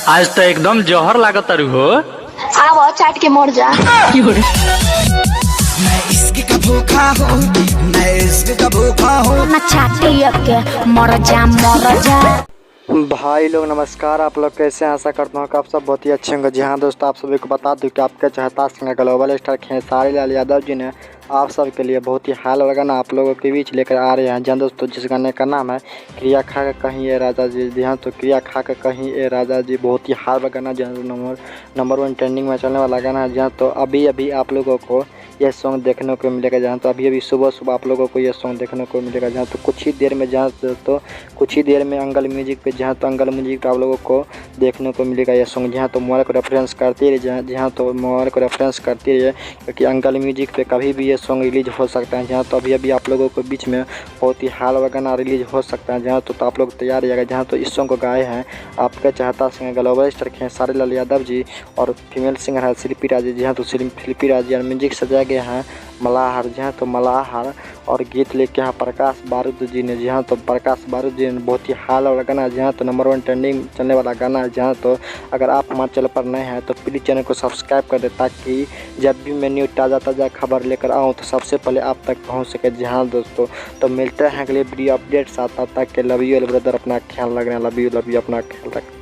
आज तो एकदम जौहर लागत तारू हो। आओ चाट के मर जा। मैं इश्क का भूखा हूँ, मैं इश्क का भूखा हूँ। ना चाटी के मर जा मर जा। भाई लोग नमस्कार, आप लोग कैसे हैं? आशा करता हूँ कि आप सब बहुत ही अच्छे होंगे। जी हाँ दोस्तों, आप सभी को बता दूं कि आपके चहता सिंह ग्लोबल स्टार खेसारी लाल यादव जी ने आप सब के लिए बहुत ही हाल वाला गाना आप लोगों के बीच लेकर आ रहे हैं। जी हाँ दोस्तों, जिस गाने का नाम है क्रिया खा के कहीं ए राजा जी। जी हाँ, तो क्रिया खा के कहीं ए राजा जी बहुत ही हाल वाला गाना, जो नंबर 1 ट्रेंडिंग में चलने वाला गाना है। जी हाँ, तो अभी आप लोगों को यह सॉन्ग देखने को मिलेगा। जहाँ तो अभी सुबह आप लोगों को यह सॉन्ग देखने को मिलेगा। जहाँ तो कुछ ही देर में कुछ ही देर में अंगल म्यूजिक पे अंगल म्यूजिक पे आप लोगों को देखने को मिलेगा यह सॉन्ग। जहाँ तो मोबाइल को रेफरेंस करती रही, जहाँ तो मोबाइल को रेफरेंस करती रही, क्योंकि अंगल म्यूजिक पे कभी भी ये सॉन्ग रिलीज हो सकता है। जहाँ तो अभी आप लोगों के बीच में बहुत ही हाल वाला गाना रिलीज हो सकता है। जहाँ तो आप लोग तैयार रहिएगा। जहाँ तो इस सॉन्ग को गाए हैं आपके चाहता सिंह ग्लोबल स्टार खेसारी लाल यादव जी, और फीमेल सिंगर है शिल्पी राज। जी हाँ, तो शिल्पी राज और म्यूजिक सजाया गया है मलाहर। जी हाँ, तो मलाहर और गीत लेके यहाँ प्रकाश बारूद जी ने। जी हाँ, तो प्रकाश बारूद जी ने बहुत ही हाल वाला गाना। जी हाँ, तो नंबर 1 ट्रेंडिंग चलने वाला गाना है। जहाँ तो अगर आप हमारे चैनल पर नए हैं तो प्लीज़ चैनल को सब्सक्राइब कर दे, ताकि जब भी मैं न्यू ताज़ा खबर लेकर आऊँ तो सबसे पहले आप तक पहुँच सके। जी हाँ दोस्तों, तो मिलते हैं अगले वीडियो अपडेट साथ। तब तक के लव यू ब्रदर, अपना ख्याल रखना। लव यू अपना ख्याल रखना।